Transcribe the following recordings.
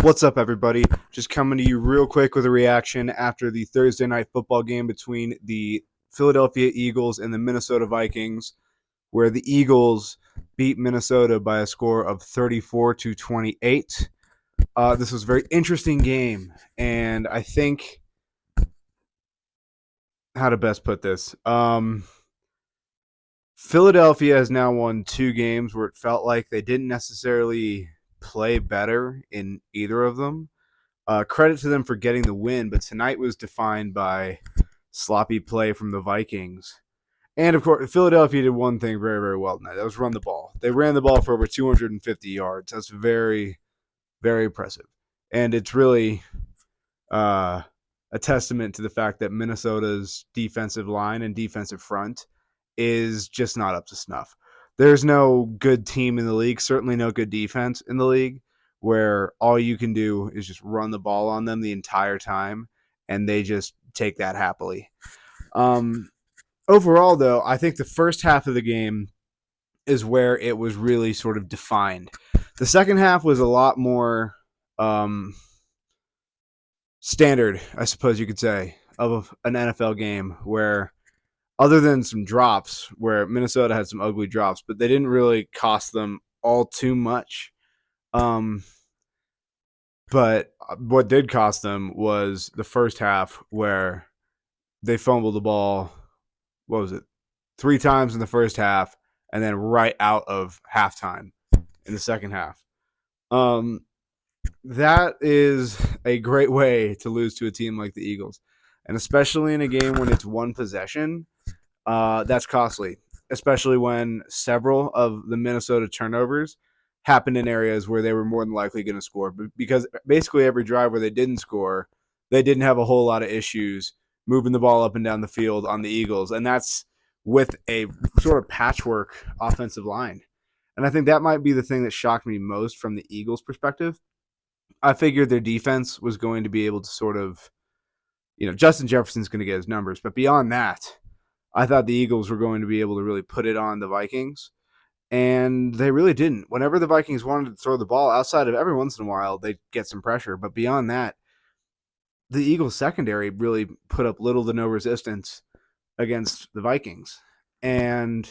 What's up, everybody? Just coming to you real quick with a reaction after the Thursday night football game between the Philadelphia Eagles and the Minnesota Vikings, where the Eagles beat Minnesota by a score of 34-28. This was a very interesting game, and I think how to best put this. Philadelphia has now won 2 games where it felt like they didn't necessarily play better in either of them. Credit to them for getting the win, but tonight was defined by sloppy play from the Vikings. And, of course, Philadelphia did one thing very, very well tonight. That was run the ball. They ran the ball for over 250 yards. That's very, very impressive. And it's really a testament to the fact that Minnesota's defensive line and defensive front is just not up to snuff. There's no good team in the league, certainly no good defense in the league, where all you can do is just run the ball on them the entire time, and they just take that happily. Overall, though, I think the first half of the game is where it was really sort of defined. The second half was a lot more standard, I suppose you could say, of an NFL game where other than some drops, where Minnesota had some ugly drops, but they didn't really cost them all too much. But what did cost them was the first half where they fumbled the ball, 3 times in the first half, and then right out of halftime in the second half. That is a great way to lose to a team like the Eagles. And especially in a game when it's one possession, that's costly, especially when several of the Minnesota turnovers happened in areas where they were more than likely going to score. Because basically every drive where they didn't score, they didn't have a whole lot of issues moving the ball up and down the field on the Eagles. And that's with a sort of patchwork offensive line. And I think that might be the thing that shocked me most from the Eagles' perspective. I figured their defense was going to be able to sort of, Justin Jefferson's going to get his numbers. But beyond that, I thought the Eagles were going to be able to really put it on the Vikings. And they really didn't. Whenever the Vikings wanted to throw the ball, outside of every once in a while, they'd get some pressure. But beyond that, the Eagles secondary really put up little to no resistance against the Vikings. And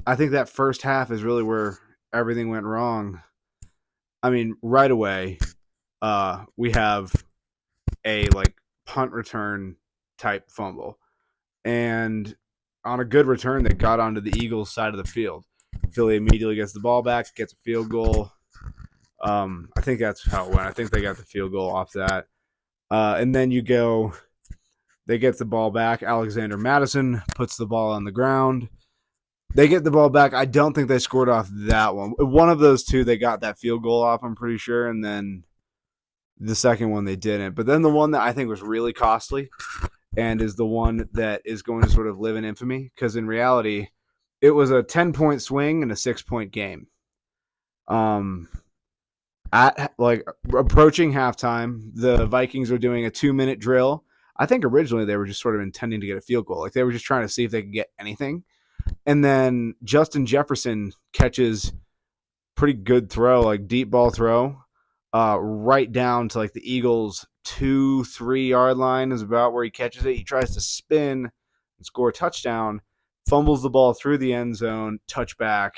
I think that first half is really where everything went wrong. I mean, right away, we have a punt return type fumble. And on a good return that got onto the Eagles side of the field. Philly immediately gets the ball back, gets a field goal. I think that's how it went. I think they got the field goal off that. And then they get the ball back. Alexander Madison puts the ball on the ground. They get the ball back. I don't think they scored off that one. One of those two, they got that field goal off, I'm pretty sure. And then the second one, they didn't. But then the one that I think was really costly and is the one that is going to sort of live in infamy, because in reality, it was a 10-point swing and a 6-point game. At approaching halftime, the Vikings were doing a 2-minute drill. I think originally they were just sort of intending to get a field goal. They were just trying to see if they could get anything. And then Justin Jefferson catches pretty good throw, deep ball throw, right down to the Eagles' 2-3 yard line is about where he catches it. He tries to spin and score a touchdown, fumbles the ball through the end zone, touchback.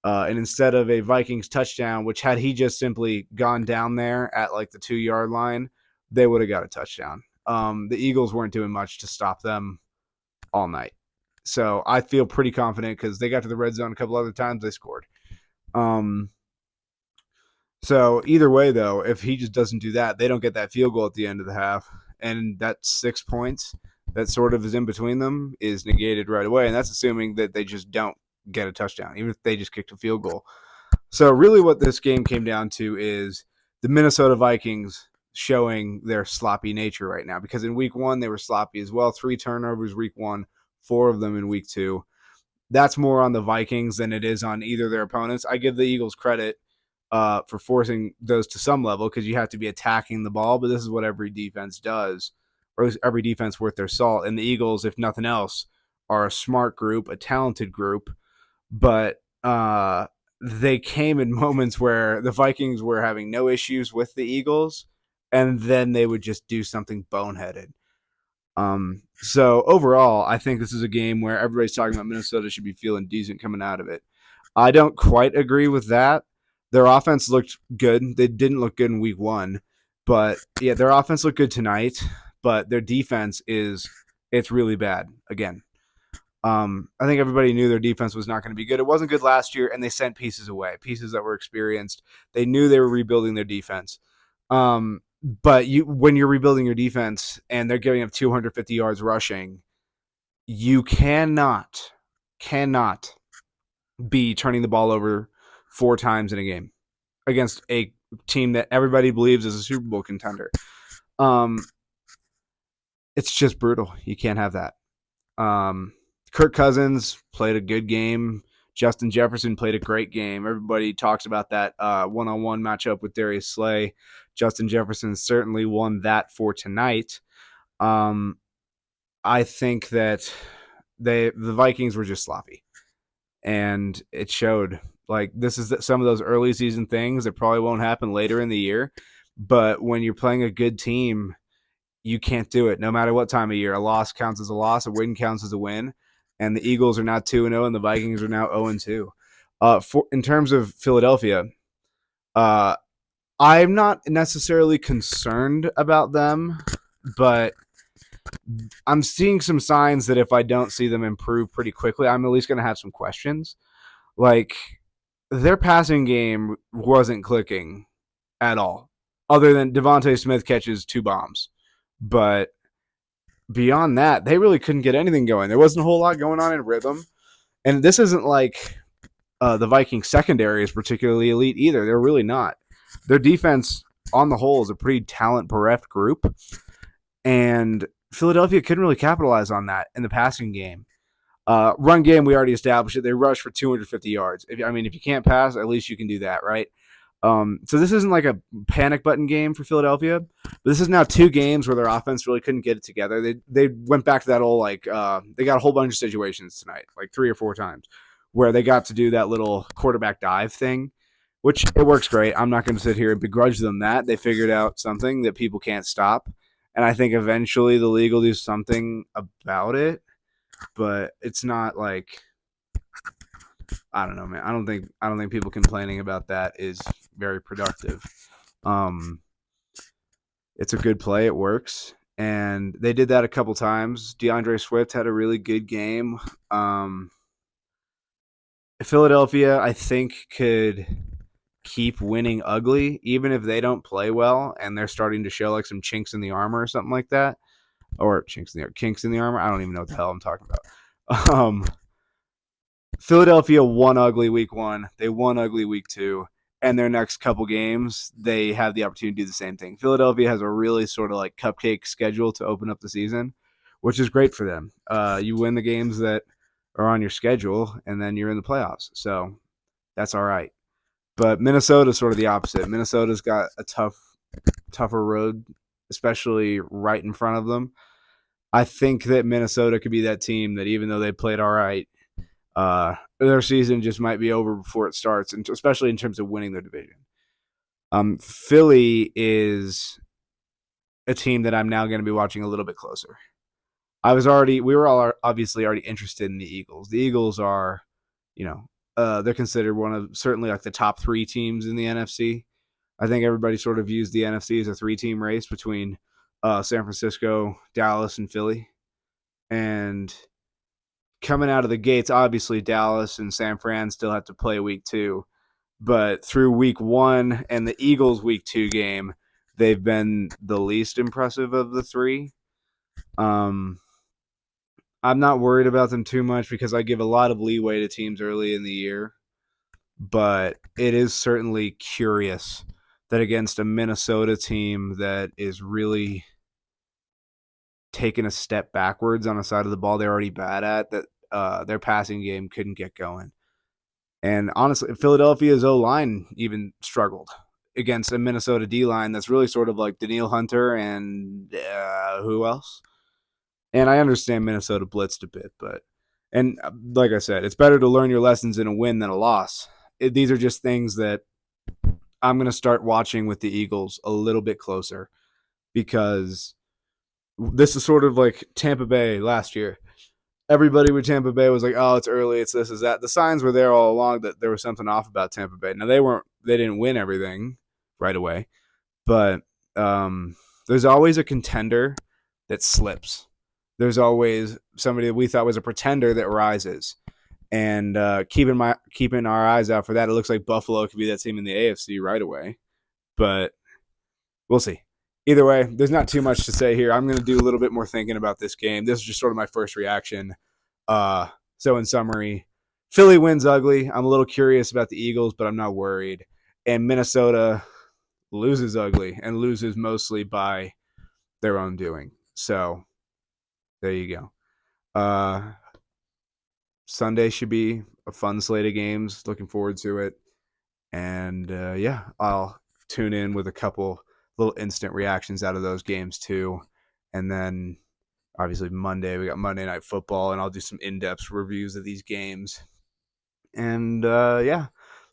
And instead of a Vikings touchdown, which had he just simply gone down there at the 2 yard line, they would have got a touchdown. The Eagles weren't doing much to stop them all night. So I feel pretty confident because they got to the red zone a couple other times, they scored. So either way, though, if he just doesn't do that, they don't get that field goal at the end of the half. And that 6 points that sort of is in between them is negated right away. And that's assuming that they just don't get a touchdown, even if they just kicked a field goal. So really what this game came down to is the Minnesota Vikings showing their sloppy nature right now. Because in week 1, they were sloppy as well. 3 turnovers week 1, 4 of them in week 2. That's more on the Vikings than it is on either of their opponents. I give the Eagles credit for forcing those to some level because you have to be attacking the ball, but this is what every defense does, or at least every defense worth their salt. And the Eagles, if nothing else, are a smart group, a talented group, but they came in moments where the Vikings were having no issues with the Eagles, and then they would just do something boneheaded. So overall, I think this is a game where everybody's talking about Minnesota should be feeling decent coming out of it. I don't quite agree with that. Their offense looked good. They didn't look good in week one, but yeah, their offense looked good tonight. But their defense it's really bad again. I think everybody knew their defense was not going to be good. It wasn't good last year, and they sent pieces away, pieces that were experienced. They knew they were rebuilding their defense. But when you're rebuilding your defense and they're giving up 250 yards rushing, you cannot be turning the ball over 4 times in a game against a team that everybody believes is a Super Bowl contender. It's just brutal. You can't have that. Kirk Cousins played a good game. Justin Jefferson played a great game. Everybody talks about that one-on-one matchup with Darius Slay. Justin Jefferson certainly won that for tonight. I think that the Vikings were just sloppy, and it showed. Like, this is some of those early season things that probably won't happen later in the year, but when you're playing a good team, you can't do it no matter what time of year. A loss counts as a loss, a win counts as a win, and the Eagles are now 2-0, and the Vikings are now 0-2. In terms of Philadelphia, I'm not necessarily concerned about them, but I'm seeing some signs that if I don't see them improve pretty quickly, I'm at least going to have some questions. Like, their passing game wasn't clicking at all, other than Devontae Smith catches 2 bombs. But beyond that, they really couldn't get anything going. There wasn't a whole lot going on in rhythm. And this isn't like the Vikings secondary is particularly elite either. They're really not. Their defense on the whole is a pretty talent bereft group. And Philadelphia couldn't really capitalize on that in the passing game. Run game, we already established it. They rushed for 250 yards. If you can't pass, at least you can do that, right? So this isn't like a panic button game for Philadelphia. But this is now 2 games where their offense really couldn't get it together. They went back to that old they got a whole bunch of situations tonight, like 3 or 4 times, where they got to do that little quarterback dive thing, which it works great. I'm not going to sit here and begrudge them that. They figured out something that people can't stop. And I think eventually the league will do something about it. But it's not like, I don't know, man. I don't think people complaining about that is very productive. It's a good play. It works. And they did that a couple times. DeAndre Swift had a really good game. Philadelphia, I think, could keep winning ugly, even if they don't play well and they're starting to show like some chinks in the armor or something like that. Or kinks in the armor. I don't even know what the hell I'm talking about. Philadelphia won ugly week 1. They won ugly week 2. And their next couple games, they have the opportunity to do the same thing. Philadelphia has a really sort of like cupcake schedule to open up the season, which is great for them. You win the games that are on your schedule, and then you're in the playoffs. So that's all right. But Minnesota's sort of the opposite. Minnesota's got a tougher road, especially right in front of them. I think that Minnesota could be that team that even though they played all right, their season just might be over before it starts, and especially in terms of winning their division. Philly is a team that I'm now going to be watching a little bit closer. We were all obviously already interested in the Eagles. The Eagles are, they're considered one of certainly like the top 3 teams in the NFC. I think everybody sort of views the NFC as a 3-team race between San Francisco, Dallas, and Philly. And coming out of the gates, obviously Dallas and San Fran still have to play week 2. But through week 1 and the Eagles week 2 game, they've been the least impressive of the 3. I'm not worried about them too much because I give a lot of leeway to teams early in the year. But it is certainly curious that against a Minnesota team that is really taking a step backwards on a side of the ball they're already bad at, that their passing game couldn't get going. And honestly, Philadelphia's O-line even struggled against a Minnesota D-line that's really sort of like Danielle Hunter and who else? And I understand Minnesota blitzed a bit, but like I said, it's better to learn your lessons in a win than a loss these are just things that I'm going to start watching with the Eagles a little bit closer because this is sort of like Tampa Bay last year. Everybody with Tampa Bay was like, "Oh, it's early, it's this, is that." The signs were there all along that there was something off about Tampa Bay. Now they didn't win everything right away, but there's always a contender that slips. There's always somebody that we thought was a pretender that rises. And keeping our eyes out for that. It looks like Buffalo could be that team in the AFC right away, but we'll see. Either way, there's not too much to say here. I'm going to do a little bit more thinking about this game. This is just sort of my first reaction. So in summary, Philly wins ugly. I'm a little curious about the Eagles, but I'm not worried. And Minnesota loses ugly and loses mostly by their own doing. So there you go. Sunday should be a fun slate of games. Looking forward to it. And yeah, I'll tune in with a couple little instant reactions out of those games too. And then obviously Monday, we got Monday Night Football, and I'll do some in depth reviews of these games. And yeah,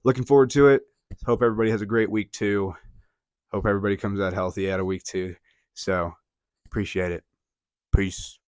looking forward to it. Hope everybody has a great week too. Hope everybody comes out healthy out of week 2. So appreciate it. Peace.